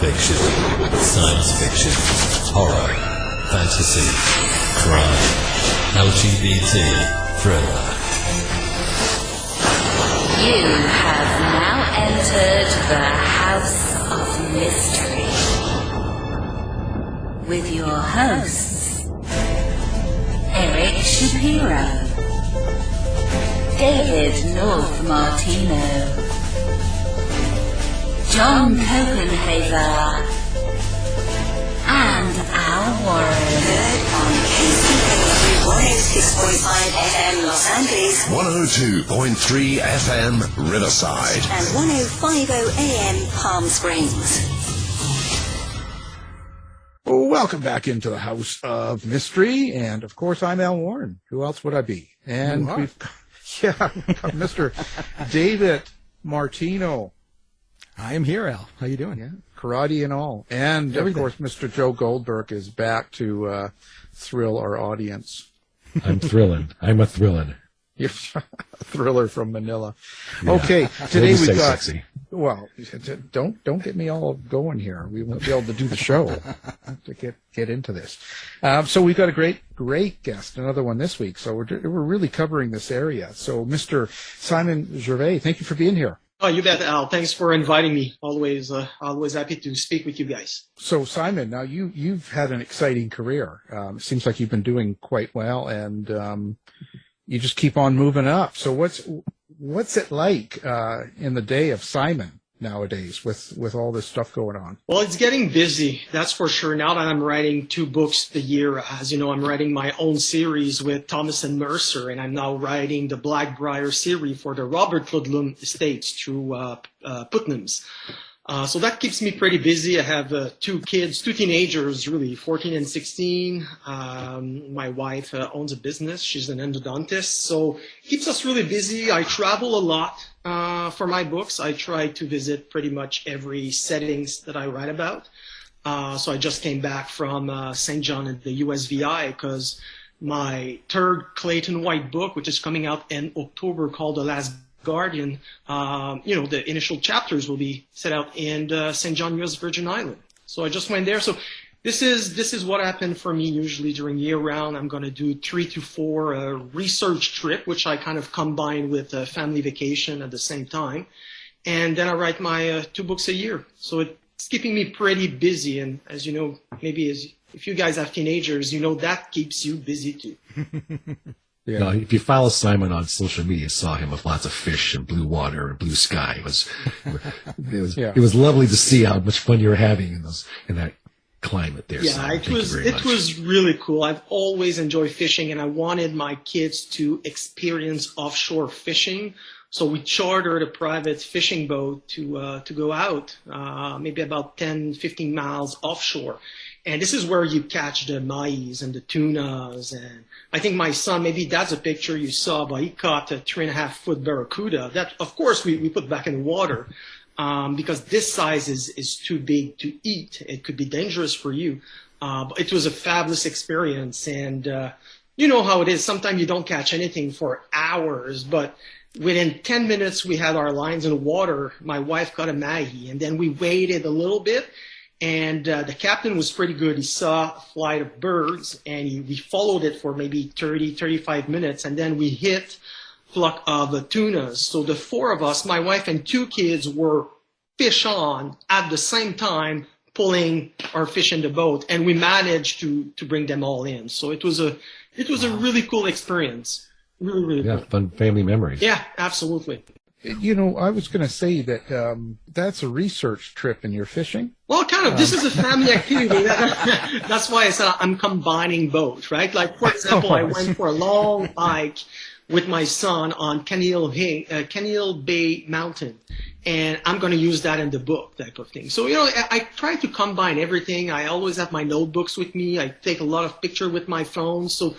fiction, science fiction, horror, fantasy, crime, LGBT, thriller. You have now entered the House of Mystery with your hosts, Eric Shapiro, David North Martino, John Copenhaver, and Al Warren. Heard on KCAA 106.5 FM Los Angeles, 102.3 FM Riverside, and 105.0 AM Palm Springs. Welcome back into the House of Mystery, and of course I'm Al Warren. Who else would I be? And we've got Mr. David Martino. I am here, Al. How you doing? Yeah, karate and all. And everything. Of course, Mr. Joe Goldberg is back to thrill our audience. I'm thrilling. I'm a thrilling. You're a thriller from Manila. Yeah. Okay, today we got. Sexy. Well, don't get me all going here. We won't be able to do the show to get into this. So we've got a great guest, another one this week. So we're really covering this area. So Mr. Simon Gervais, thank you for being here. Oh, you bet, Al. Thanks for inviting me. Always happy to speak with you guys. So, Simon, now you've had an exciting career. It seems like you've been doing quite well, and you just keep on moving up. So, what's it like in the day of Simon nowadays with all this stuff going on? Well, it's getting busy, that's for sure. Now that I'm writing 2 books a year, as you know, I'm writing my own series with Thomas and Mercer, and I'm now writing the Blackbriar series for the Robert Ludlum Estates through Putnam's. So that keeps me pretty busy. I have 2 kids, 2 teenagers, really, 14 and 16. My wife owns a business. She's an endodontist. So it keeps us really busy. I travel a lot for my books. I try to visit pretty much every settings that I write about. So I just came back from St. John at the USVI because my 3rd Clayton White book, which is coming out in October, called The Last Guardian, the initial chapters will be set out in St. John, U.S. Virgin Island. So I just went there. So this is what happened for me usually during year round. I'm going to do 3 to 4 research trip, which I kind of combine with a family vacation at the same time. And then I write my 2 books a year. So it's keeping me pretty busy. And as you know, maybe if you guys have teenagers, you know that keeps you busy too. Yeah. No, if you follow Simon on social media, you saw him with lots of fish and blue water and blue sky. It was lovely to see how much fun you were having in that climate there. Yeah, Simon. it was really cool. I've always enjoyed fishing, and I wanted my kids to experience offshore fishing. So we chartered a private fishing boat to go out, maybe about 10, 15 miles offshore. And this is where you catch the mais and the tunas. And I think my son, maybe that's a picture you saw, but he caught a 3.5-foot barracuda. That, of course, we put back in the water because this size is too big to eat. It could be dangerous for you. But it was a fabulous experience. And you know how it is. Sometimes you don't catch anything for hours, but within 10 minutes, we had our lines in the water. My wife caught a mahi, and then we waited a little bit. And the captain was pretty good. He saw a flight of birds, and we followed it for maybe 30, 35 minutes, and then we hit a flock of tunas. So the 4 of us, my wife and 2 kids, were fish on at the same time, pulling our fish in the boat, and we managed to bring them all in. So it was a really cool experience. Really yeah, cool. Fun family memories. Yeah, absolutely. You know, I was going to say that that's a research trip and you're fishing. Well, kind of. This is a family activity. That's why I said I'm combining both, right? Like, for example, I went for a long hike with my son on Canil Bay Mountain, and I'm going to use that in the book type of thing. So, you know, I try to combine everything. I always have my notebooks with me. I take a lot of pictures with my phone. So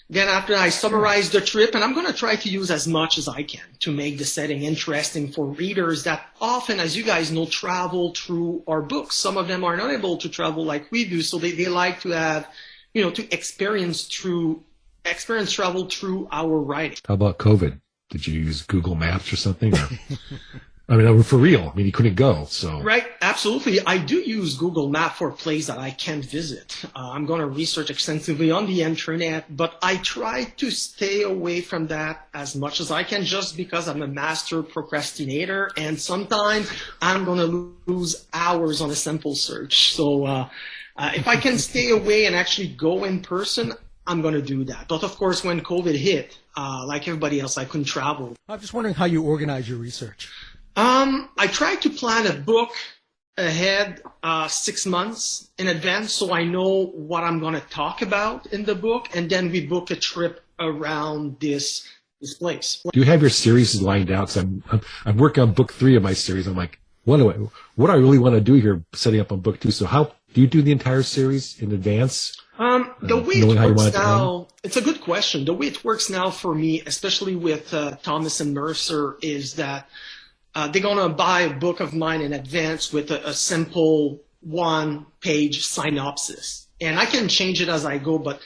then after I summarize the trip, and I'm going to try to use as much as I can to make the setting interesting for readers that often, as you guys know, travel through our books. Some of them are not able to travel like we do, so they like to have, you know, to experience travel through our writing. How about COVID? Did you use Google Maps or something? I mean, for real. I mean, he couldn't go, so. Right, absolutely. I do use Google Map for places that I can't visit. I'm going to research extensively on the internet, but I try to stay away from that as much as I can just because I'm a master procrastinator, and sometimes I'm going to lose hours on a simple search. So if I can stay away and actually go in person, I'm going to do that. But of course, when COVID hit, like everybody else, I couldn't travel. I'm just wondering how you organize your research. I try to plan a book ahead 6 months in advance so I know what I'm going to talk about in the book, and then we book a trip around this place. Do you have your series lined out? So I'm working on book 3 of my series. I'm like, what do I really want to do here, setting up on book 2? So how do you do the entire series in advance? The way it works now, it's a good question. The way it works now for me, especially with Thomas and Mercer, is that they're going to buy a book of mine in advance with a simple 1-page synopsis. And I can change it as I go, but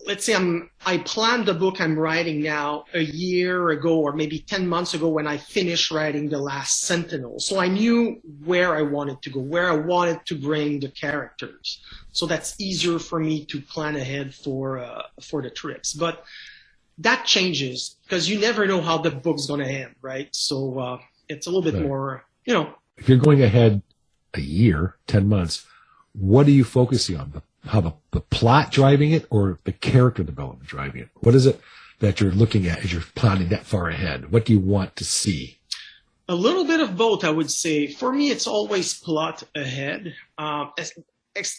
let's say I planned the book I'm writing now a year ago or maybe 10 months ago when I finished writing the last Sentinel. So I knew where I wanted to go, where I wanted to bring the characters. So that's easier for me to plan ahead for the trips. But that changes because you never know how the book's going to end, right? So it's a little bit more, If you're going ahead a year, 10 months, what are you focusing on? How the plot driving it or the character development driving it? What is it that you're looking at as you're planning that far ahead? What do you want to see? A little bit of both, I would say. For me, it's always plot ahead.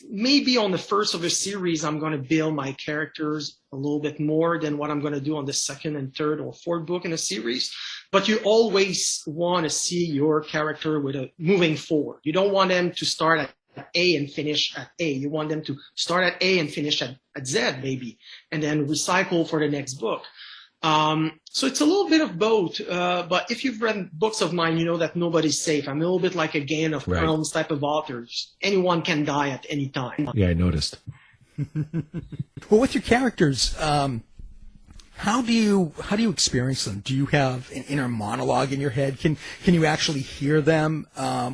Maybe on the first of a series, I'm going to build my characters a little bit more than what I'm going to do on the second and third or fourth book in a series. But you always want to see your character moving forward. You don't want them to start at A and finish at A. You want them to start at A and finish at Z, maybe, and then recycle for the next book. So it's a little bit of both. But if you've read books of mine, you know that nobody's safe. I'm a little bit like a Game of Thrones type of authors. Anyone can die at any time. Yeah, I noticed. Well, with your characters, how do you experience them? Do you have an inner monologue in your head? Can you actually hear them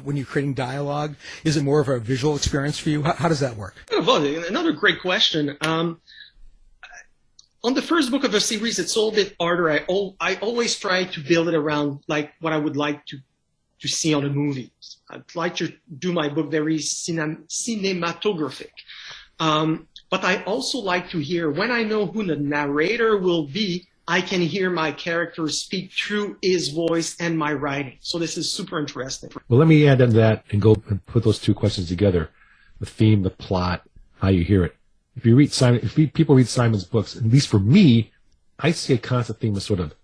when you're creating dialogue? Is it more of a visual experience for you? How does that work? Well, another great question. On the first book of a series, it's a little bit harder. I always try to build it around like what I would like to see on the movies. I'd like to do my book very cinematographic. But I also like to hear, when I know who the narrator will be, I can hear my character speak through his voice and my writing. So this is super interesting. Well, let me add on that and go and put those two questions together. The theme, the plot, how you hear it. If people read Simon's books, at least for me, I see a constant theme of sort of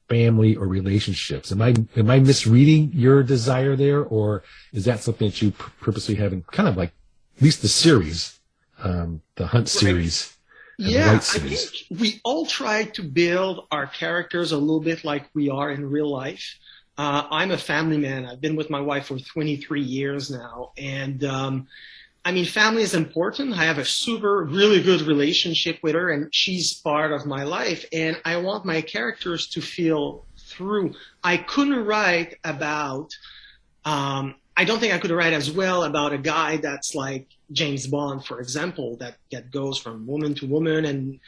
family or relationships. Am I misreading your desire there, or is that something that you purposely have in kind of like at least the series, the Hunt series? Yeah, I think we all try to build our characters a little bit like we are in real life. I'm a family man. I've been with my wife for 23 years now, and family is important. I have a really good relationship with her, and she's part of my life. And I want my characters to feel through. I couldn't write about, I don't think I could write as well about a guy that's like James Bond, for example, that goes from woman to woman. And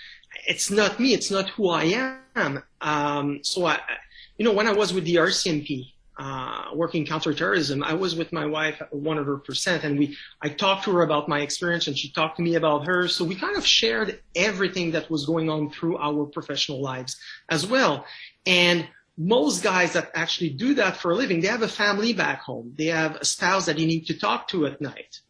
it's not me. It's not who I am. So when I was with the RCMP, working counterterrorism, I was with my wife 100%, and I talked to her about my experience, and she talked to me about hers. So we kind of shared everything that was going on through our professional lives as well. And most guys that actually do that for a living, they have a family back home. They have a spouse that they need to talk to at night.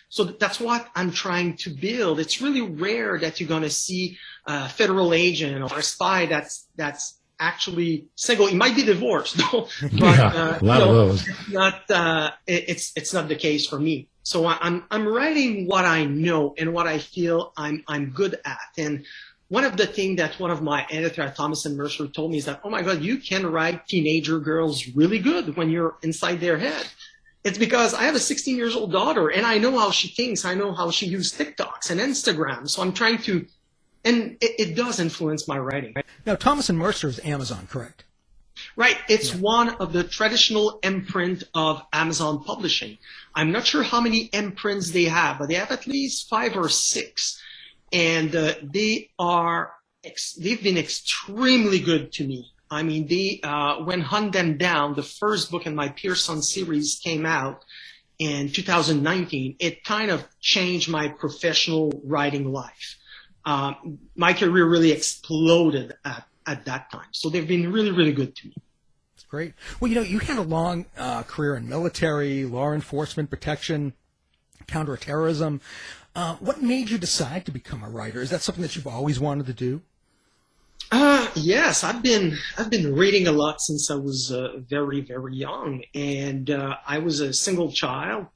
So that's what I'm trying to build. It's really rare that you're going to see a federal agent or a spy that's actually single. He might be divorced, though, but a lot of those. It's not the case for me. So I'm writing what I know and what I feel I'm good at. And one of the things that one of my editor, Thomas and Mercer, told me is that, oh my God, you can write teenager girls really good when you're inside their head. It's because I have a 16-year-old daughter, and I know how she thinks. I know how she uses TikToks and Instagram. So I'm trying to. And it does influence my writing. Now, Thomas and Mercer is Amazon, correct? Right. It's one of the traditional imprint of Amazon Publishing. I'm not sure how many imprints they have, but they have at least 5 or 6. And they've been extremely good to me. I mean, when Hunt Them Down, the first book in my Pearson series, came out in 2019, it kind of changed my professional writing life. My career really exploded at that time. So they've been really, really good to me. That's great. Well, you had a long career in military, law enforcement, protection, counterterrorism. What made you decide to become a writer? Is that something that you've always wanted to do? Yes, I've been reading a lot since I was very, very young, and I was a single child,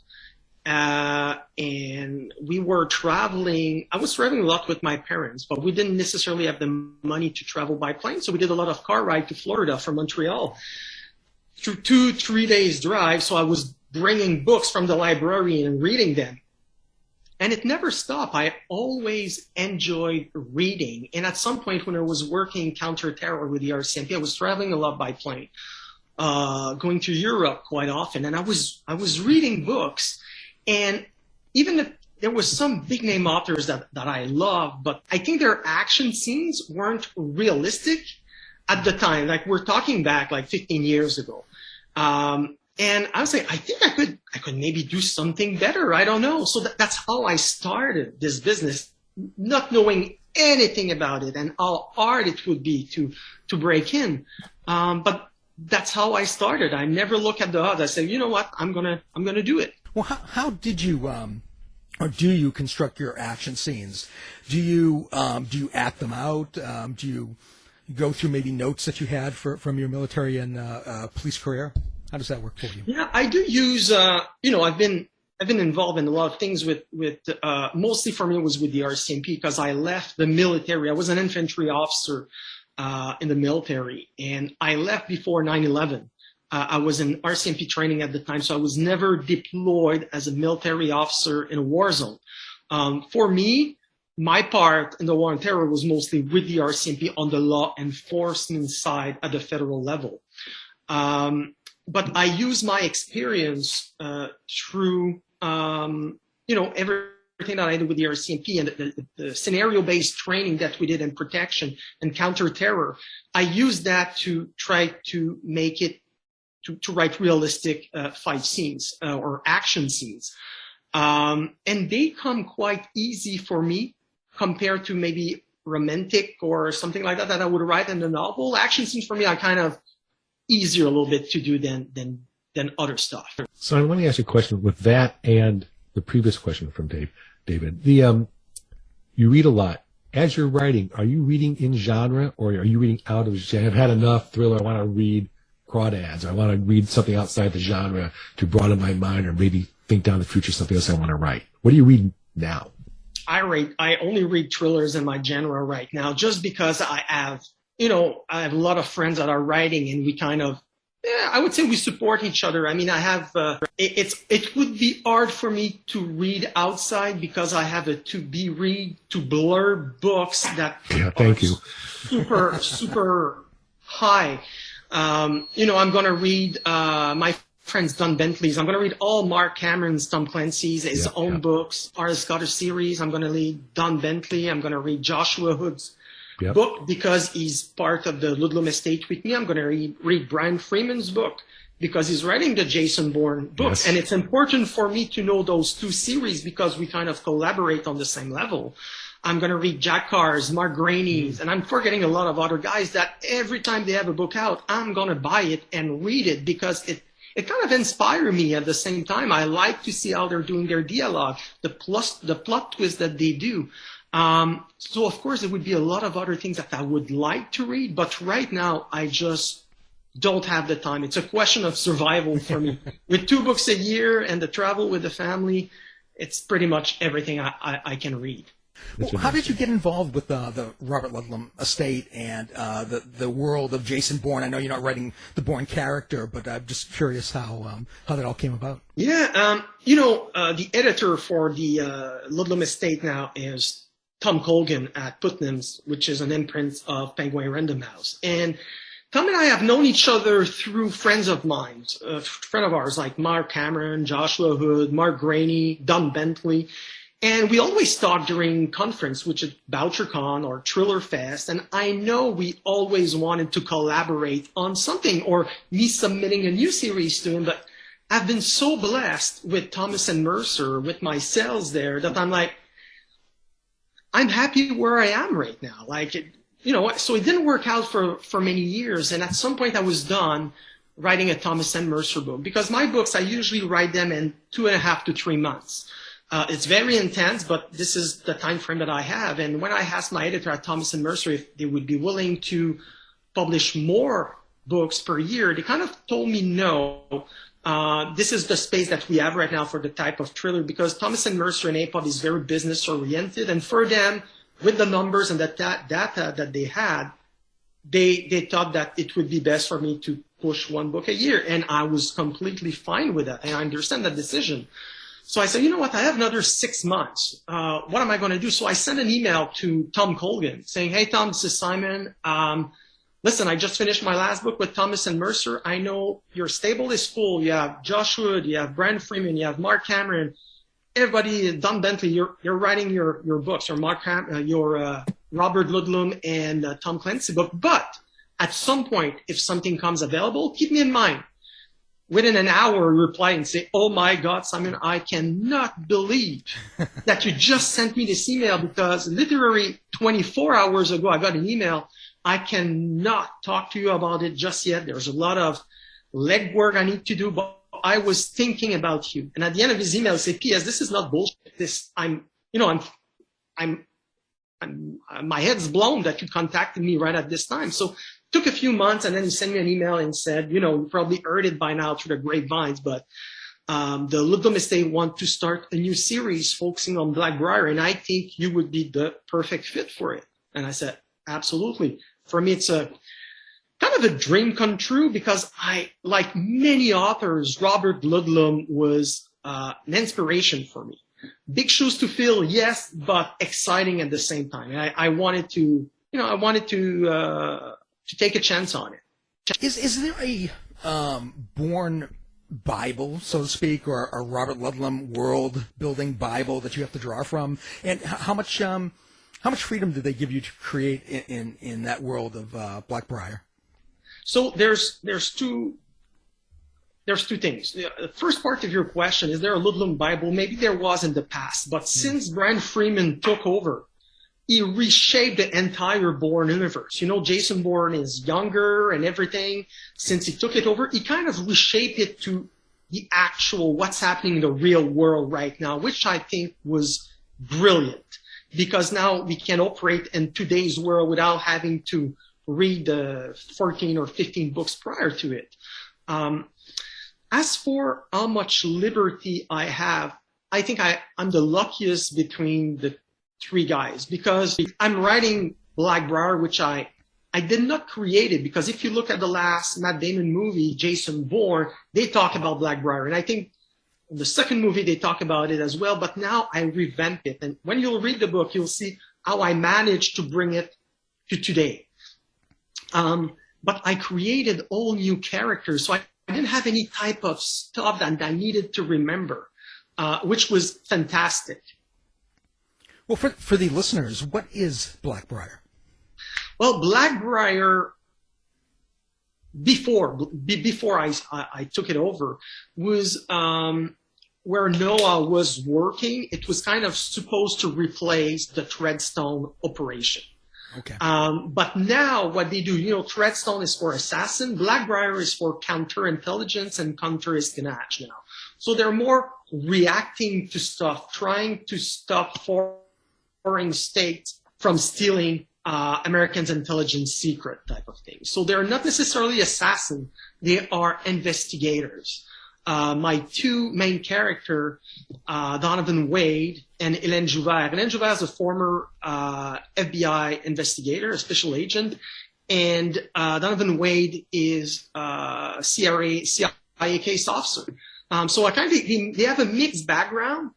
and we were traveling. I was traveling a lot with my parents, but we didn't necessarily have the money to travel by plane, so we did a lot of car ride to Florida from Montreal through 2-3 days drive. So I was bringing books from the library and reading them. And it never stopped. I always enjoyed reading. And at some point when I was working counter-terror with the RCMP, I was traveling a lot by plane, going to Europe quite often. And I was reading books. And even if there was some big name authors that I loved, but I think their action scenes weren't realistic at the time. Like, we're talking back like 15 years ago. And I was like, I think I could maybe do something better. I don't know. So that's how I started this business, not knowing anything about it and how hard it would be to break in. But that's how I started. I never look at the odds. I said, you know what? I'm gonna do it. Well, how did you or do you construct your action scenes? Do you act them out? Do you go through maybe notes that you had from your military and police career? How does that work for you? Yeah, I do use, I've been involved in a lot of things with mostly for me it was with the RCMP because I left the military. I was an infantry officer in the military, and I left before 9/11. I was in RCMP training at the time, so I was never deployed as a military officer in a war zone. For me, my part in the war on terror was mostly with the RCMP on the law enforcement side at the federal level. But I use my experience through, everything that I did with the RCMP and the scenario-based training that we did in protection and counter-terror. I use that to try to make it, to write realistic fight scenes or action scenes. And they come quite easy for me compared to maybe romantic or something like that I would write in a novel. Action scenes for me are kind of easier a little bit to do than other stuff. So I want to ask you a question with that and the previous question from David. You read a lot. As you're writing, are you reading in genre or are you reading out of genre? I've had enough thriller. I want to read crawdads. I want to read something outside the genre to broaden my mind or maybe think down the future something else I want to write. What do you read now? I only read thrillers in my genre right now just because I have a lot of friends that are writing and we kind of, I would say we support each other. I mean, I have, it would be hard for me to read outside because I have to blur books that are super high. I'm going to read, my friend's Don Bentley's. I'm going to read all Mark Cameron's, Tom Clancy's, his own books, R.S. Scottish series. I'm going to read Don Bentley. I'm going to read Joshua Hood's book because he's part of the Ludlum estate with me. I'm going to read Brian Freeman's book because he's writing the Jason Bourne books. Yes. And it's important for me to know those two series because we kind of collaborate on the same level. I'm going to read Jack Carr's, Mark Graney's, and I'm forgetting a lot of other guys that every time they have a book out, I'm going to buy it and read it because it kind of inspires me at the same time. I like to see how they're doing their dialogue, the plot twist that they do. So of course there would be a lot of other things that I would like to read, but right now I just don't have the time. It's a question of survival for me. With 2 books a year and the travel with the family, it's pretty much everything I can read. Well, how did you get involved with the Robert Ludlum estate and the world of Jason Bourne? I know you're not writing the Bourne character, but I'm just curious how that all came about. Yeah, the editor for the Ludlum estate now is Tom Colgan at Putnam's, which is an imprint of Penguin Random House. And Tom and I have known each other through friends of mine, friend of ours like Mark Cameron, Joshua Hood, Mark Graney, Don Bentley. And we always talk during conference, which is BoucherCon or Thriller Fest. And I know we always wanted to collaborate on something, or me submitting a new series to him. But I've been so blessed with Thomas and Mercer, with my sales there, that I'm like, I'm happy where I am right now. Like, so it didn't work out for many years. And at some point I was done writing a Thomas and Mercer book, because my books, I usually write them in 2.5 to 3 months. It's very intense, but this is the time frame that I have. And when I asked my editor at Thomas and Mercer if they would be willing to publish more books per year, they kind of told me no. This is the space that we have right now for the type of thriller, because Thomas and Mercer and APOD is very business oriented. And for them, with the numbers and the data that they had, they thought that it would be best for me to push one book a year. And I was completely fine with that. And I understand that decision. So I said, you know what, I have another 6 months. What am I going to do? So I sent an email to Tom Colgan saying, hey, Tom, this is Simon. Listen, I just finished my last book with Thomas and Mercer. I know your stable is full. You have Josh Wood, you have Brand Freeman, you have Mark Cameron. Everybody, Don Bentley, you're writing your books, your Robert Ludlum and Tom Clancy book. But at some point, if something comes available, keep me in mind. Within an hour, reply and say, oh my God, Simon, I cannot believe that you just sent me this email, because literally 24 hours ago, I got an email. I cannot talk to you about it just yet. There's a lot of legwork I need to do, but I was thinking about you. And at the end of his email, he said, P.S., this is not bullshit. My head's blown that you contacted me right at this time. So took a few months, and then he sent me an email and said, you probably heard it by now through the grapevines, but the Ludlum estate want to start a new series focusing on Blackbriar, and I think you would be the perfect fit for it. And I said, absolutely. For me, it's a kind of a dream come true, because like many authors, Robert Ludlum was an inspiration for me. Big shoes to fill, yes, but exciting at the same time. I wanted to take a chance on it. Is there a born Bible, so to speak, or a Robert Ludlum world-building Bible that you have to draw from? And how much freedom did they give you to create in that world of Blackbriar? So there's two things. The first part of your question, is there a Ludlum Bible? Maybe there was in the past, but since Brand Freeman took over, he reshaped the entire Bourne universe. Jason Bourne is younger and everything. Since he took it over, he kind of reshaped it to the actual what's happening in the real world right now, which I think was brilliant, because now we can operate in today's world without having to read the 14 or 15 books prior to it. As for how much liberty I have, I think I'm the luckiest between the three guys, because I'm writing Blackbriar, which I did not create it, because if you look at the last Matt Damon movie, Jason Bourne, they talk about Blackbriar. And I think in the second movie, they talk about it as well, but now I revamp it. And when you'll read the book, you'll see how I managed to bring it to today. But I created all new characters, so I didn't have any type of stuff that I needed to remember, which was fantastic. Well, for the listeners, what is Blackbriar? Well, Blackbriar, before I took it over, was where NOAA was working. It was kind of supposed to replace the Treadstone operation. Okay. But now what they do, Treadstone is for assassin, Blackbriar is for counterintelligence, and counter-espionage now. So they're more reacting to stuff, trying to stop foreign states from stealing Americans' intelligence secret type of thing. So they're not necessarily assassins, they are investigators. My two main characters, Donovan Wade and Hélène Joubert. Hélène Joubert is a former FBI investigator, a special agent, and Donovan Wade is a CIA case officer. So they have a mixed background.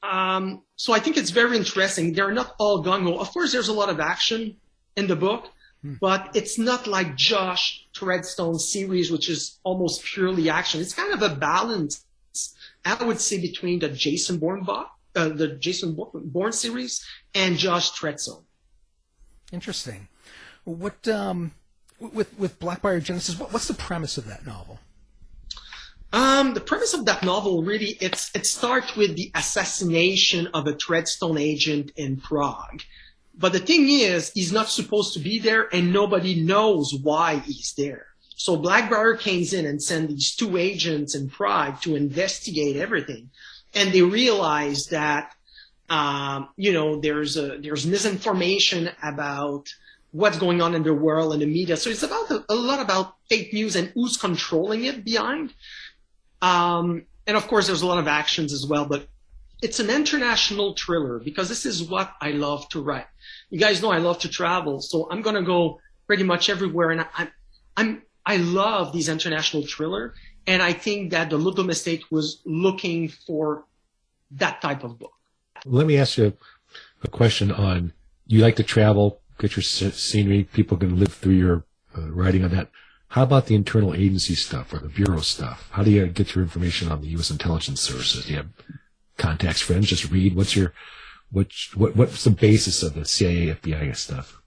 So I think it's very interesting. They're not all gung-ho. Of course, there's a lot of action in the book, but it's not like Josh Treadstone's series, which is almost purely action. It's kind of a balance, I would say, between the Jason Bourne series and Josh Treadstone. Interesting. What with Blackbird Genesis? What's the premise of that novel? The premise of that novel really it starts with the assassination of a Treadstone agent in Prague. But the thing is, he's not supposed to be there, and nobody knows why he's there. So Blackbriar came in and sent these two agents in Prague to investigate everything, and they realized that there's misinformation about what's going on in the world and the media. So it's about a lot about fake news and who's controlling it behind. And of course, there's a lot of actions as well, but it's an international thriller because this is what I love to write. You guys know I love to travel, so I'm going to go pretty much everywhere. And I love these international thriller. And I think that the Ludlum Estate was looking for that type of book. Let me ask you a question on, you like to travel, get your scenery, people can live through your writing on that. How about the internal agency stuff or the bureau stuff? How do you get your information on the U.S. intelligence services? Do you have contacts, friends? Just read? What's the basis of the CIA, FBI stuff?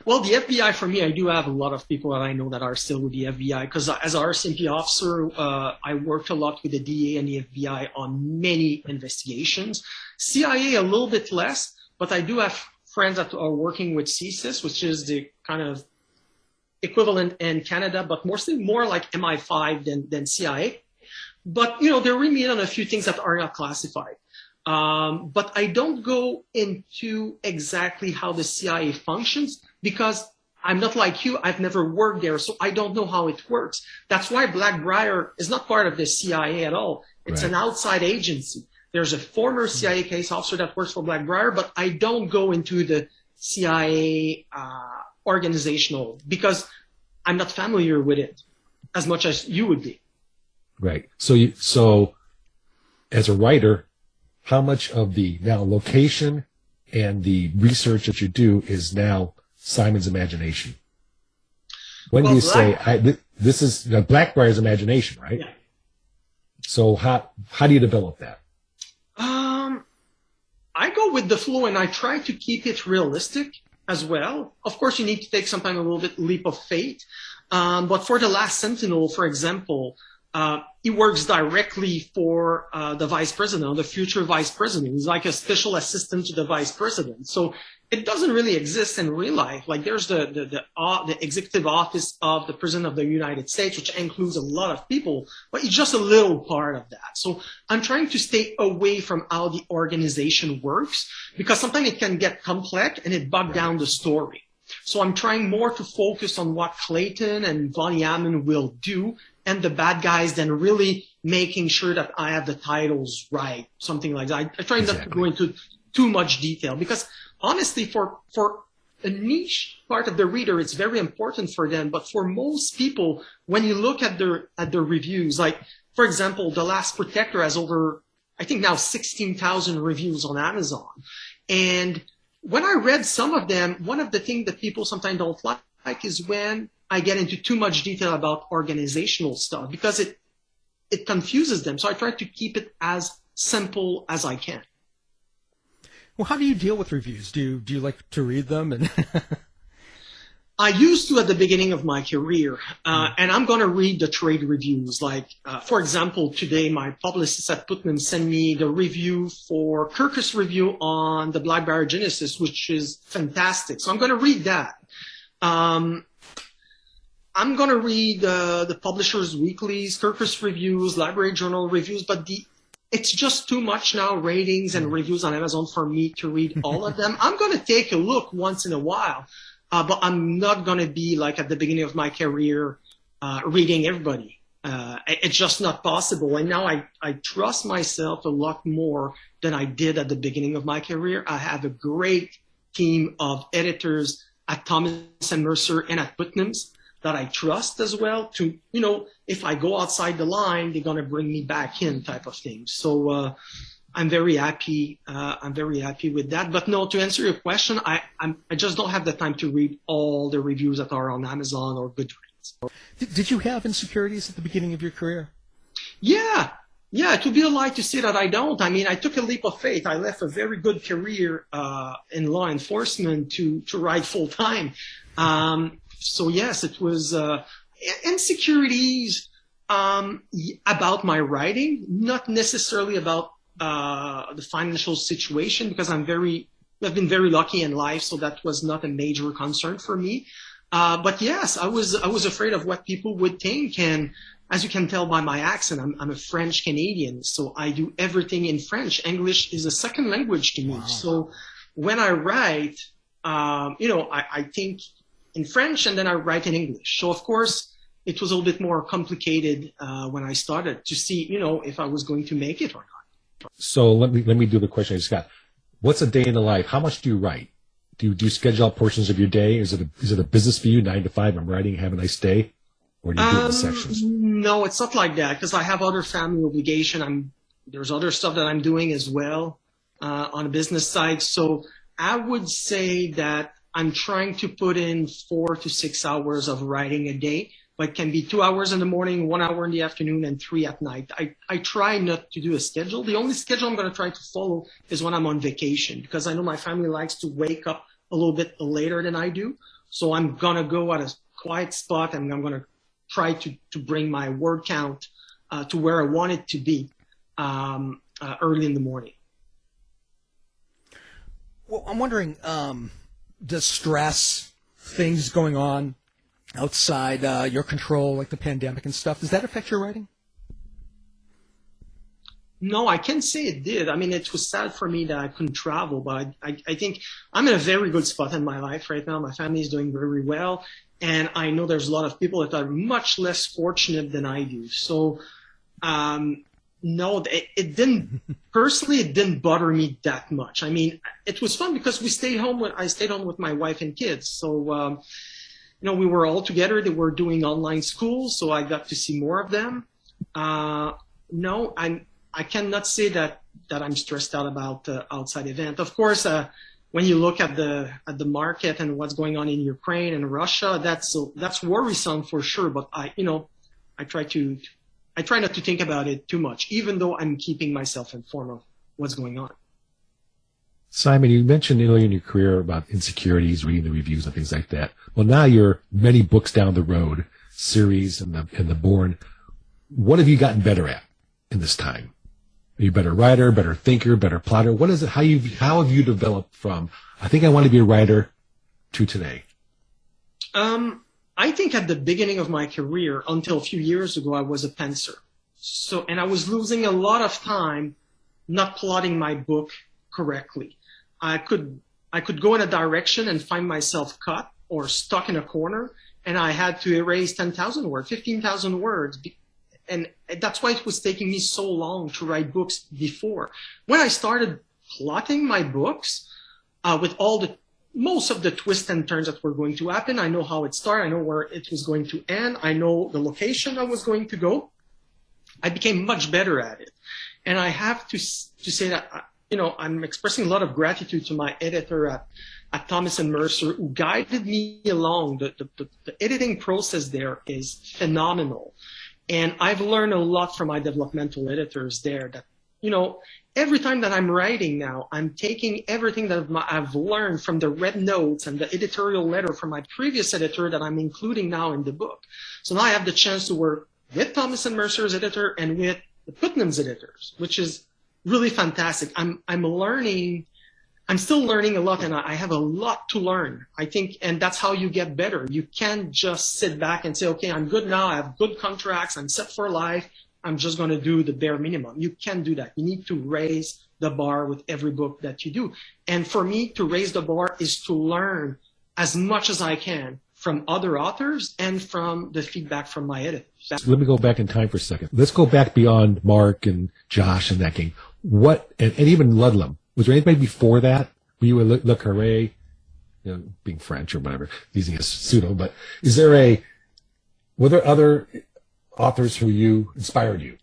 Well, the FBI, for me, I do have a lot of people that I know that are still with the FBI because as an RCMP officer, I worked a lot with the DA and the FBI on many investigations. CIA, a little bit less, but I do have friends that are working with CSIS, which is the kind of equivalent in Canada, but mostly more like MI5 than CIA. But, they're really in on a few things that are not classified. But I don't go into exactly how the CIA functions because I'm not like you. I've never worked there, so I don't know how it works. That's why Blackbriar is not part of the CIA at all. It's an outside agency. There's a former CIA case officer that works for Blackbriar, but I don't go into the CIA organizational because I'm not familiar with it as much as you would be. Right. So as a writer, how much of the now location and the research that you do is now Simon's imagination? When do you say, this is Blackbriar's imagination, right? Yeah. So how do you develop that? I go with the flow and I try to keep it realistic as well. Of course, you need to take sometimes a little bit leap of faith. But for the last Sentinel, for example, he works directly for the vice president, the future vice president. He's like a special assistant to the vice president. So it doesn't really exist in real life. Like there's the executive office of the president of the United States, which includes a lot of people, but it's just a little part of that. So I'm trying to stay away from how the organization works because sometimes it can get complex and it bogs down the story. So I'm trying more to focus on what Clayton and Bonnie Hammond will do and the bad guys than really making sure that I have the titles right, something like that. I try not to go into too much detail because honestly, for a niche part of the reader, it's very important for them. But for most people, when you look at the reviews, like, for example, The Last Protector has over, I think now 16,000 reviews on Amazon. And when I read some of them, one of the things that people sometimes don't like is when I get into too much detail about organizational stuff because it confuses them. So I try to keep it as simple as I can. Well, how do you deal with reviews? Do you like to read them? And I used to at the beginning of my career, and I'm going to read the trade reviews. Like, for example, today my publicist at Putnam sent me the review for Kirkus review on the Blackbird Genesis, which is fantastic. So I'm going to read that. I'm going to read the publishers' weeklies, Kirkus reviews, library journal reviews, but it's just too much now, ratings and reviews on Amazon for me to read all of them. I'm going to take a look once in a while, but I'm not going to be like at the beginning of my career reading everybody. It's just not possible. And now I trust myself a lot more than I did at the beginning of my career. I have a great team of editors at Thomas and Mercer and at Putnam's that I trust as well to, if I go outside the line, they're going to bring me back in type of thing. So I'm very happy. I'm very happy with that. But no, to answer your question, I just don't have the time to read all the reviews that are on Amazon or Goodreads. Did you have insecurities at the beginning of your career? Yeah. Yeah, it would be a lie to say that I don't. I mean, I took a leap of faith. I left a very good career in law enforcement to write full time. So yes, it was insecurities about my writing, not necessarily about the financial situation, because I've been very lucky in life, so that was not a major concern for me. But yes, I was afraid of what people would think, and as you can tell by my accent, I'm a French Canadian, so I do everything in French. English is a second language to me. Wow. So when I write, I think in French and then I write in English. So of course, it was a little bit more complicated when I started to see, if I was going to make it or not. So let me do the question I just got. What's a day in the life? How much do you write? Do you schedule out portions of your day? Is it a business for you, 9 to 5? I'm writing, have a nice day. Or do you do it in sections? No, it's not like that, because I have other family obligation. There's other stuff that I'm doing as well on the business side. So I would say that I'm trying to put in 4 to 6 hours of writing a day, but it can be 2 hours in the morning, 1 hour in the afternoon, and 3 at night. I try not to do a schedule. The only schedule I'm going to try to follow is when I'm on vacation, because I know my family likes to wake up a little bit later than I do. So I'm going to go at a quiet spot, and I'm going to try to bring my word count to where I want it to be early in the morning. Well, I'm wondering, does stress, things going on outside your control, like the pandemic and stuff, does that affect your writing? No, I can't say it did. I mean, it was sad for me that I couldn't travel, but I think I'm in a very good spot in my life right now. My family is doing very well. And I know there's a lot of people that are much less fortunate than I do. So, no, it didn't, personally, it didn't bother me that much. I mean, it was fun because I stayed home with my wife and kids. So, we were all together. They were doing online school, so I got to see more of them. No, I cannot say that I'm stressed out about the outside event. Of course, when you look at the market and what's going on in Ukraine and Russia, that's worrisome for sure. But I try not to think about it too much, even though I'm keeping myself informed of what's going on. Simon, you mentioned earlier in your career about insecurities, reading the reviews and things like that. Well, now you're many books down the road, series and the Born. What have you gotten better at in this time? Are you a better writer, better thinker, better plotter? What is it? How have you developed from, I think I want to be a writer, to today? I think at the beginning of my career, until a few years ago, I was a pantser. And I was losing a lot of time not plotting my book correctly. I could go in a direction and find myself cut or stuck in a corner, and I had to erase 10,000 words, 15,000 words. And that's why it was taking me so long to write books before. When I started plotting my books with most of the twists and turns that were going to happen, I know how it started, I know where it was going to end, I know the location I was going to go, I became much better at it. And I have to say that, I'm expressing a lot of gratitude to my editor at Thomas & Mercer, who guided me along. The editing process there is phenomenal. And I've learned a lot from my developmental editors there that, every time that I'm writing now, I'm taking everything that I've learned from the red notes and the editorial letter from my previous editor that I'm including now in the book. So now I have the chance to work with Thomas & Mercer's editor and with the Putnam's editors, which is really fantastic. I'm still learning a lot, and I have a lot to learn, I think, and that's how you get better. You can't just sit back and say, okay, I'm good now, I have good contracts, I'm set for life, I'm just going to do the bare minimum. You can't do that. You need to raise the bar with every book that you do. And for me, to raise the bar is to learn as much as I can from other authors and from the feedback from my editors. Let me go back in time for a second. Let's go back beyond Mark and Josh and that gang. And even Ludlum. Was there anybody before that? Were you a Le Carré, being French or whatever, using a pseudo, but were there other authors who inspired you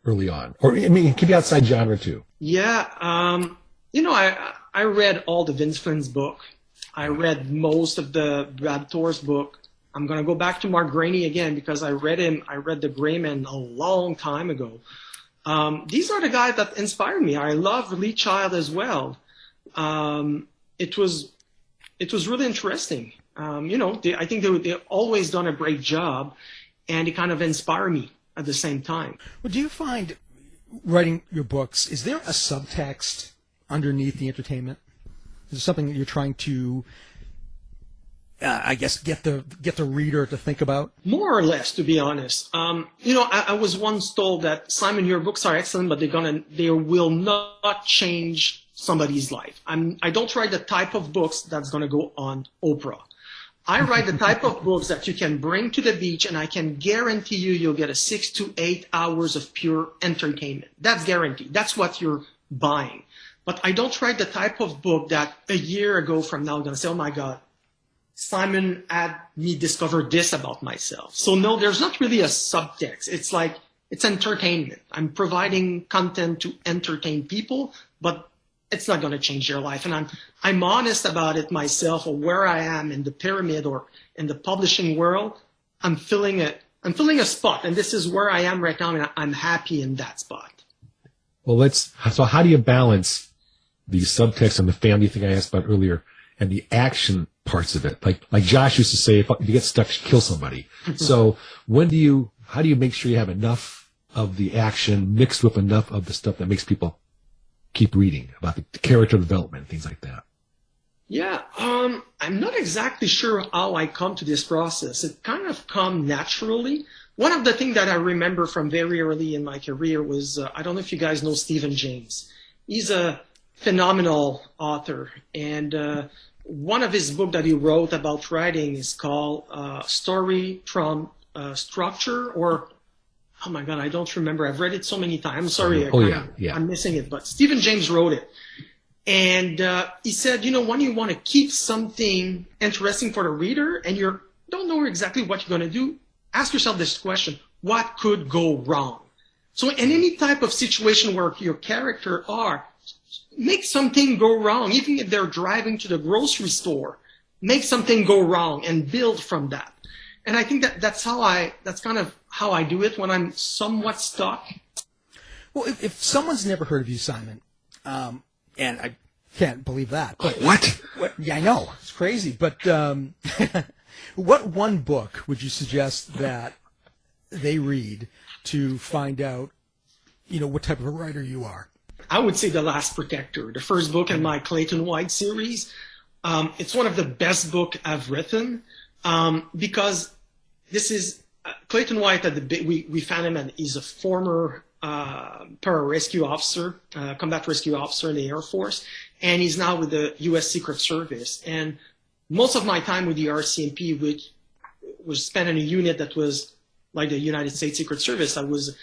early on? Or, it could be outside genre too. Yeah, I read all the Vince Flynn's book. I read most of the Brad Thor's book. I'm going to go back to Mark Graney again because I read the Gray Man a long time ago. These are the guys that inspired me. I love Lee Child as well. It was really interesting. I think they've always done a great job, and they kind of inspire me at the same time. Well, do you find writing your books, is there a subtext underneath the entertainment? Is it something that you're trying to, I guess, get the reader to think about? More or less, to be honest. I was once told that, Simon, your books are excellent, but they will not change somebody's life. I don't write the type of books that's going to go on Oprah. I write the type of books that you can bring to the beach, and I can guarantee you'll get a 6 to 8 hours of pure entertainment. That's guaranteed. That's what you're buying. But I don't write the type of book that a year ago from now I'm going to say, oh my God, Simon had me discover this about myself. So no, there's not really a subtext. It's like, it's entertainment. I'm providing content to entertain people, but it's not going to change their life. And I'm honest about it myself, or where I am in the pyramid or in the publishing world. I'm filling a spot, and this is where I am right now, and I'm happy in that spot. Well, so how do you balance the subtext and the family thing I asked about earlier and the action parts of it? Like Josh used to say, if you get stuck, kill somebody. So how do you make sure you have enough of the action mixed with enough of the stuff that makes people keep reading about the character development and things like that? Yeah, I'm not exactly sure how I come to this process. It kind of come naturally. One of the things that I remember from very early in my career was, I don't know if you guys know Stephen James. He's a phenomenal author, and one of his books that he wrote about writing is called Story from Structure, or oh my God, I don't remember. I've read it so many times. I'm sorry, I'm missing it. But Stephen James wrote it. And he said, when you want to keep something interesting for the reader and you don't know exactly what you're going to do, ask yourself this question: what could go wrong? So in any type of situation where your character make something go wrong, even if they're driving to the grocery store, make something go wrong and build from that. And I think that's kind of how I do it when I'm somewhat stuck. Well, if someone's never heard of you, Simon, and I can't believe that. But what? Yeah, I know. It's crazy. But what one book would you suggest that they read to find out, what type of a writer you are? I would say The Last Protector, the first book in my Clayton White series. It's one of the best books I've written because this is Clayton White. We found him, and he's a former para-rescue officer, combat rescue officer in the Air Force, and he's now with the U.S. Secret Service. And most of my time with the RCMP, which was spent in a unit that was like the United States Secret Service. I was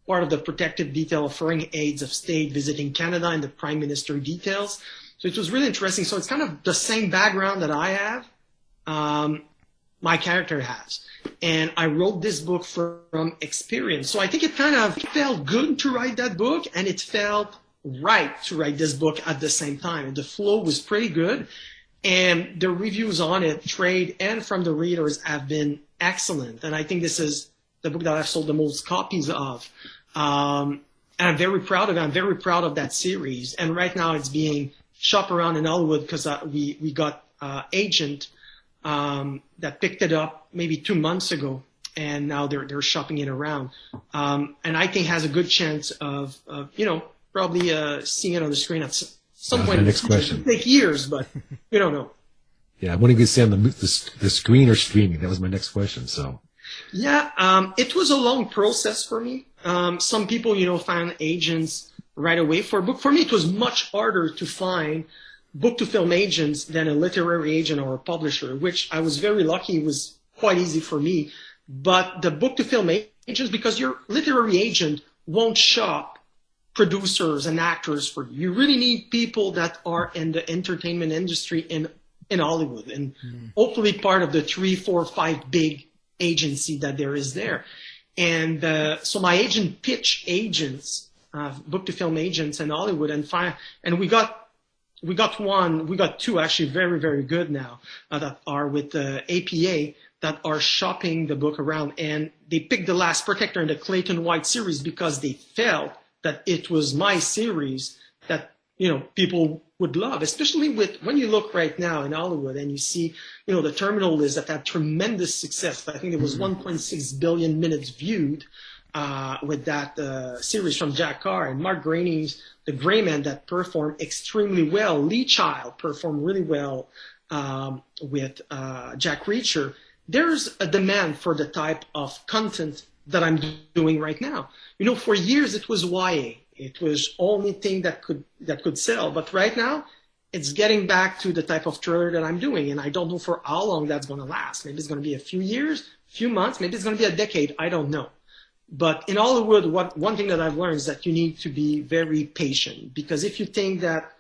part of the protective detail of foreign aides of state visiting Canada and the Prime Minister details. So it was really interesting. So it's kind of the same background that I have, my character has. And I wrote this book from experience. So I think it kind of felt good to write that book, and it felt right to write this book at the same time. And the flow was pretty good. And the reviews on it, trade and from the readers, have been excellent. And I think this is the book that I've sold the most copies of. And I'm very proud of it. I'm very proud of that series. And right now it's being shopped around in Hollywood because we got agent that picked it up maybe 2 months ago, and now they're shopping it around. And I think has a good chance of probably seeing it on the screen at some point. My next question. It'll take years, but we don't know. Yeah, when are you going to see on the screen or streaming? That was my next question. So. Yeah, it was a long process for me. Some people, find agents right away for a book. For me, it was much harder to find book-to-film agents than a literary agent or a publisher, which I was very lucky. It was quite easy for me. But the book-to-film agents, because your literary agent won't shop producers and actors for you. You really need people that are in the entertainment industry in Hollywood, and hopefully part of the 3, 4, 5 big agency that there is there. And so my agent pitched agents book to film agents in Hollywood, and we got two actually very, very good now that are with the APA that are shopping the book around, and they picked The Last Protector in the Clayton White series because they felt that it was my series that, people would love, especially when you look right now in Hollywood and you see, the Terminal List that had tremendous success. I think it was 1.6 billion minutes viewed with that series from Jack Carr and Mark Groening's The Gray Man that performed extremely well. Lee Child performed really well with Jack Reacher. There's a demand for the type of content that I'm doing right now. For years it was YA. It was only thing that could sell. But right now, it's getting back to the type of thriller that I'm doing, and I don't know for how long that's going to last. Maybe it's going to be a few years, few months. Maybe it's going to be a decade. I don't know. But in Hollywood, one thing that I've learned is that you need to be very patient, because if you think that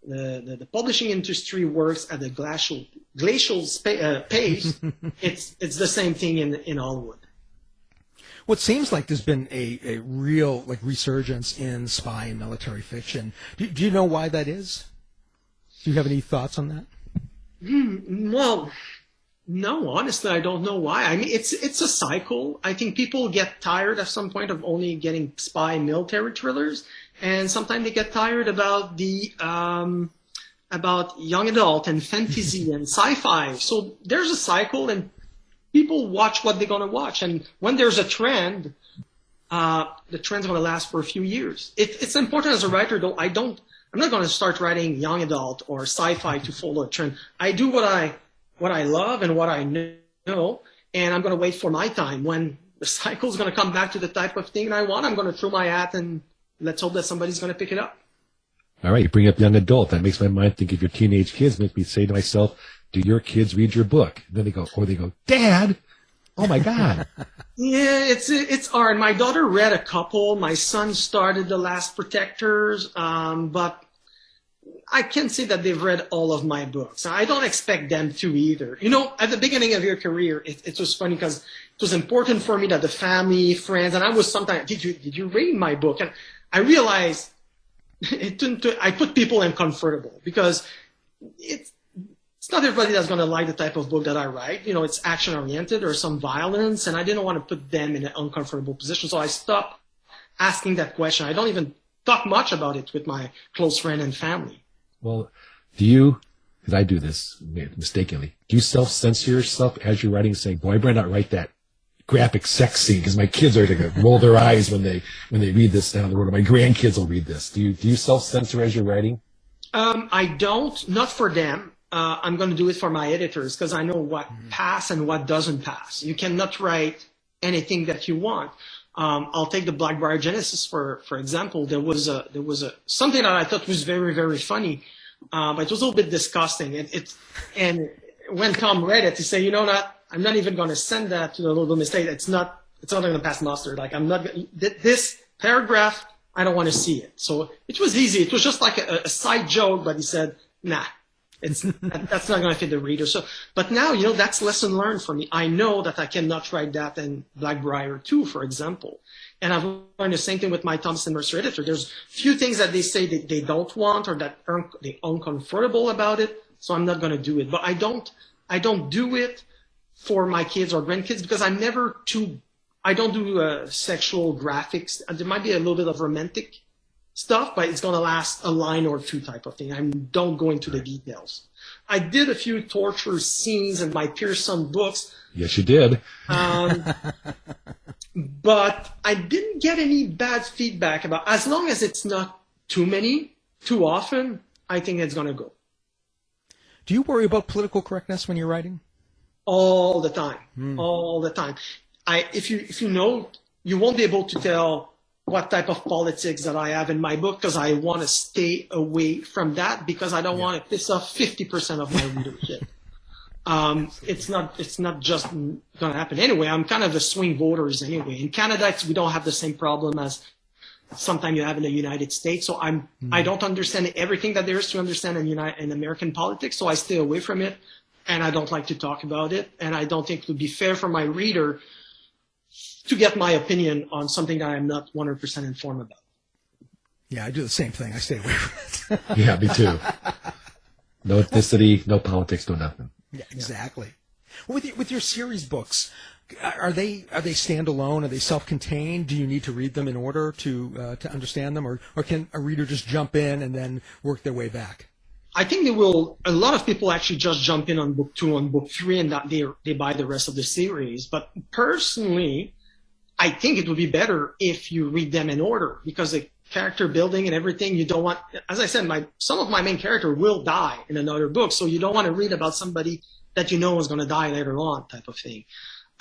the publishing industry works at a glacial pace, it's the same thing in Hollywood. Well, it seems like there's been a real resurgence in spy and military fiction. Do you know why that is? Do you have any thoughts on that? Well, no, honestly, I don't know why. I mean, it's a cycle. I think people get tired at some point of only getting spy military thrillers, and sometimes they get tired about the about young adult and fantasy and sci-fi. So there's a cycle, and people watch what they're going to watch. And when there's a trend, the trend's going to last for a few years. It's important as a writer, though. I'm not going to start writing young adult or sci-fi to follow a trend. I do what I love and what I know, and I'm going to wait for my time. When the cycle's going to come back to the type of thing I want, I'm going to throw my hat and let's hope that somebody's going to pick it up. All right, you bring up young adult. That makes my mind think of your teenage kids. Makes me say to myself, do your kids read your book? And then they go, Dad, oh my God. Yeah, it's hard. My daughter read a couple. My son started The Last Protectors, but I can't say that they've read all of my books. I don't expect them to either. At the beginning of your career, it was funny because it was important for me that the family, friends, and I was sometimes, did you read my book? And I realized I put people uncomfortable because it's not everybody that's going to like the type of book that I write. It's action oriented or some violence, and I didn't want to put them in an uncomfortable position. So I stopped asking that question. I don't even talk much about it with my close friend and family. Well, do you, because I do this mistakenly, do you self-censor yourself as you're writing, saying, boy, I better not write that graphic sex scene because my kids are going to roll their eyes when they read this down the road, or my grandkids will read this. Do you self-censor as you're writing? I don't, not for them. I'm going to do it for my editors because I know what pass and what doesn't pass. You cannot write anything that you want. I'll take the Blackbird Genesis for example. There was something that I thought was very, very funny, but it was a little bit disgusting. And when Tom read it, he said, I'm not even going to send that to the Little Mistake. It's not going to pass muster. This paragraph, I don't want to see it. So it was easy. It was just like a side joke, but he said, nah. That's not going to fit the reader. So, but now, that's lesson learned for me. I know that I cannot write that in Blackbriar 2, for example. And I've learned the same thing with my Thompson Mercer editor. There's few things that they say that they don't want or that they're uncomfortable about it. So I'm not going to do it. But I don't do it for my kids or grandkids because I don't do sexual graphics. There might be a little bit of romantic stuff, but it's going to last a line or two type of thing. I don't go into the details. I did a few torture scenes in my Pearson books. Yes, you did. But I didn't get any bad feedback about, as long as it's not too many, too often, I think it's going to go. Do you worry about political correctness when you're writing? All the time. All the time. If you know, you won't be able to tell what type of politics that I have in my book because I want to stay away from that because I don't want to piss off 50% of my readership. It's not just going to happen anyway. I'm kind of a swing voters anyway. In Canada, we don't have the same problem as sometimes you have in the United States. So I don't understand everything that there is to understand in American politics. So I stay away from it, and I don't like to talk about it. And I don't think it would be fair for my reader to get my opinion on something that I'm not 100% informed about. Yeah, I do the same thing. I stay away from it. Yeah, me too. No ethnicity, no politics, no nothing. Yeah, exactly. Well, with your series books, are they standalone? Are they self-contained? Do you need to read them in order to understand them, or can a reader just jump in and then work their way back? I think they will. A lot of people actually just jump in on book 2, on book 3, and they buy the rest of the series. But personally, I think it would be better if you read them in order, because the character building and everything, you don't want, as I said, some of my main character will die in another book, so you don't want to read about somebody that you know is going to die later on, type of thing.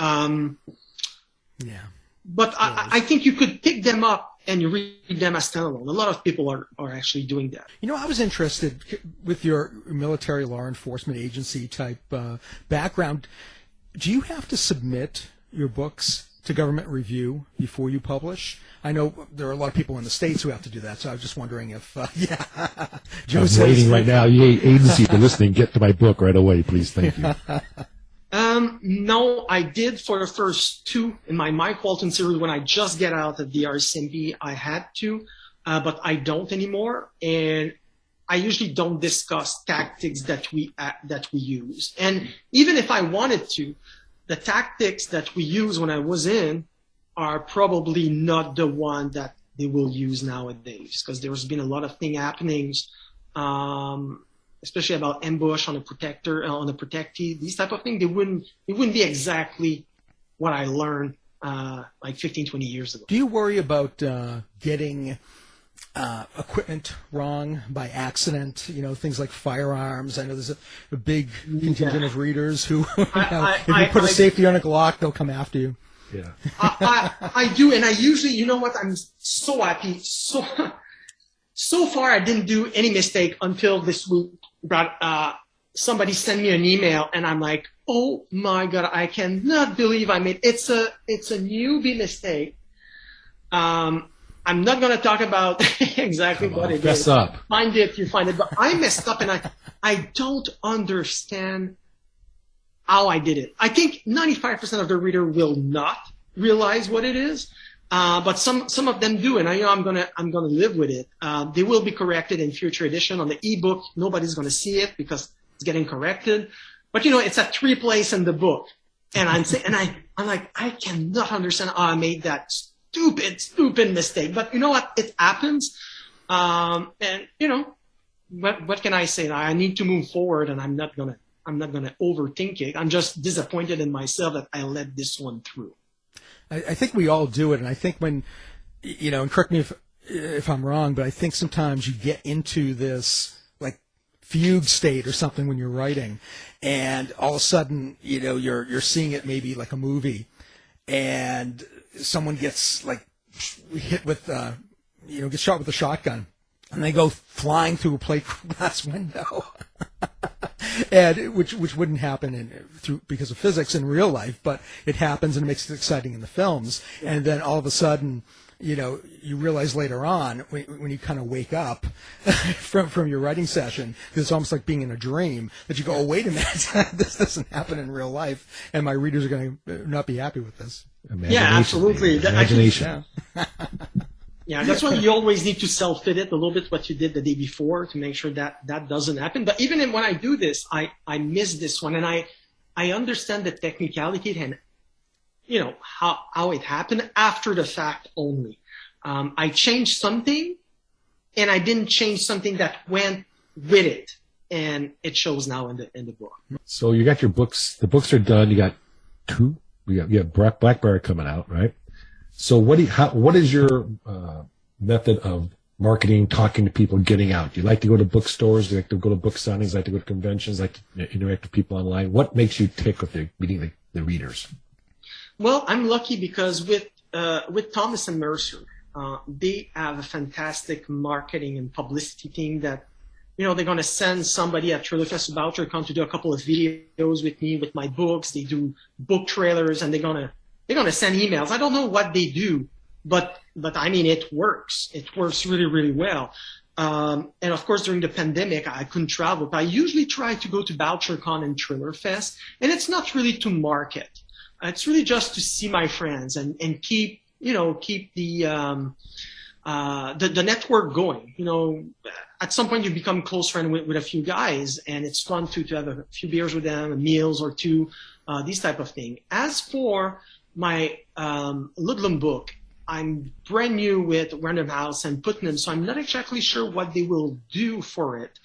Yeah. But I think you could pick them up and you read them as standalone. A lot of people are actually doing that. You know, I was interested with your military law enforcement agency type background. Do you have to submit your books to government review before you publish? I know there are a lot of people in the States who have to do that, so I was just wondering if, Joe I'm waiting right now. You agency, if you're listening, get to my book right away, please. Thank you. No, I did for the first 2 in my Mike Walton series. When I just get out of the RCMP, I had to, but I don't anymore. And I usually don't discuss tactics that we use. And even if I wanted to, the tactics that we use when I was in are probably not the one that they will use nowadays, because there's been a lot of happenings, especially about ambush on a protector, on a protectee, these type of things. It wouldn't be exactly what I learned like 15, 20 years ago. Do you worry about getting equipment wrong by accident? You know, things like firearms. I know there's a big contingent of readers who, if you put a safety on a Glock, they'll come after you. Yeah. I do, and I usually, you know what, I'm so happy. So far, I didn't do any mistake until this week. Somebody sent me an email, and I'm like, oh my God, I cannot believe I made it's a newbie mistake. I'm not going to talk about exactly what it is. Up. Find it, you find it. But I messed up, and I don't understand how I did it. I think 95% of the reader will not realize what it is. But some of them do, and I know I'm gonna live with it. They will be corrected in future edition. On the ebook, nobody's gonna see it because it's getting corrected. But you know, it's at 3 places in the book, and I'm like, I cannot understand how I made that stupid mistake. But you know what? It happens, and you know, what can I say? I need to move forward, and I'm not gonna overthink it. I'm just disappointed in myself that I let this one through. I think we all do it, and I think when, you know, and correct me if I'm wrong, but I think sometimes you get into this like fugue state or something when you're writing, and all of a sudden, you know, you're seeing it maybe like a movie, and someone gets like hit with, gets shot with a shotgun, and they go flying through a plate glass window. And which wouldn't happen because of physics in real life, but it happens and it makes it exciting in the films. Yeah. And then all of a sudden, you know, you realize later on when you kind of wake up from your writing session, it's almost like being in a dream, that you go, oh, wait a minute, this doesn't happen in real life, and my readers are going to not be happy with this. Yeah, absolutely. Imagination. Yeah, that's why you always need to self-fit it a little bit what you did the day before to make sure that doesn't happen. But even when I do this, I miss this one, and I understand the technicality and, you know, how it happened after the fact only. I changed something, and I didn't change something that went with it, and it shows now in the book. So you got your books. The books are done. You got 2. You have Blackbriar coming out, right? So what is your method of marketing, talking to people, getting out? Do you like to go to bookstores? Do you like to go to book signings? Like to go to conventions? Like to interact with people online? What makes you tick with meeting the readers? Well, I'm lucky because with Thomas and Mercer, they have a fantastic marketing and publicity team that, you know, they're going to send somebody at Trailer Fest Voucher come to do a couple of videos with me with my books. They do book trailers, and they're going to send emails. I don't know what they do, but I mean, it works. It works really, really well. And of course, during the pandemic, I couldn't travel, but I usually try to go to VoucherCon and Trailer Fest, and it's not really to market. It's really just to see my friends and keep the the network going. You know, at some point you become close friend with a few guys, and it's fun to have a few beers with them, meals or two, these type of thing. As for my Ludlum book, I'm brand new with Random House and Putnam, so I'm not exactly sure what they will do for it.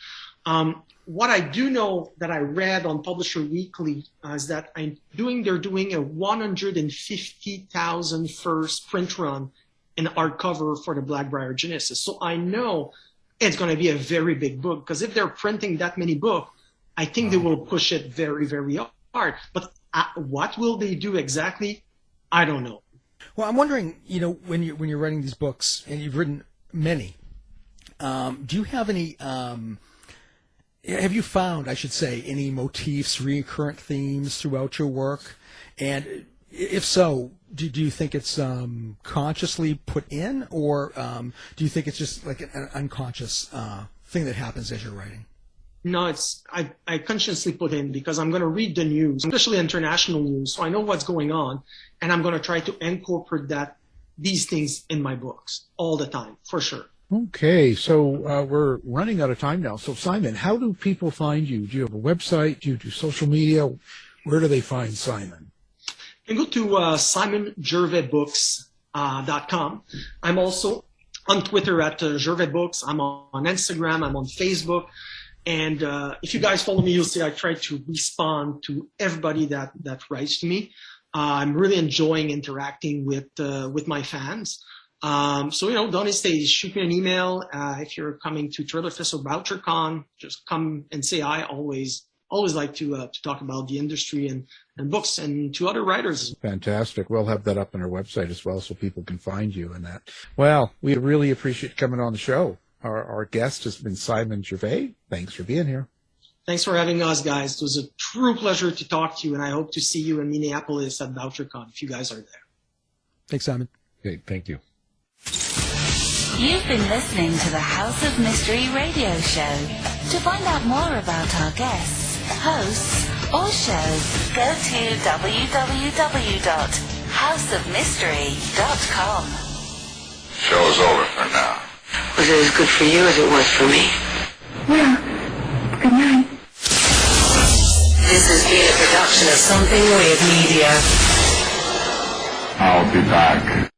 What I do know that I read on Publisher Weekly is that they're doing a 150,000 first print run in hardcover for the Blackbird Genesis. So I know it's going to be a very big book, because if they're printing that many books, I think they will push it very, very hard. But what will they do exactly? I don't know. Well, I'm wondering, you know, when you're writing these books, and you've written many, do you have any? Have you found, I should say, any motifs, recurrent themes throughout your work? And if so, do you think it's consciously put in, or do you think it's just like an unconscious thing that happens as you're writing? No, I consciously put in, because I'm going to read the news, especially international news, so I know what's going on, and I'm going to try to incorporate these things in my books all the time, for sure. Okay, so we're running out of time now. So Simon, how do people find you? Do you have a website? Do you do social media? Where do they find Simon? You can go to simongervaisbooks.com. I'm also on Twitter at Gervais Books. I'm on Instagram. I'm on Facebook. And if you guys follow me, you'll see I try to respond to everybody that writes to me. I'm really enjoying interacting with my fans. So, you know, don't hesitate. Shoot me an email. If you're coming to Trailer Fest or BoucherCon, just come and say hi. Always like to talk about the industry and books and to other writers. Fantastic. We'll have that up on our website as well, so people can find you and that. Well, we really appreciate coming on the show. Our guest has been Simon Gervais. Thanks for being here. Thanks for having us, guys. It was a true pleasure to talk to you, and I hope to see you in Minneapolis at BoucherCon if you guys are there. Thanks, Simon. Okay, thank you. You've been listening to the House of Mystery radio show. To find out more about our guests, hosts, or shows, go to www.houseofmystery.com. Show's over for now. Was it as good for you as it was for me? Well, good night. This has been a production of Something Weird Media. I'll be back.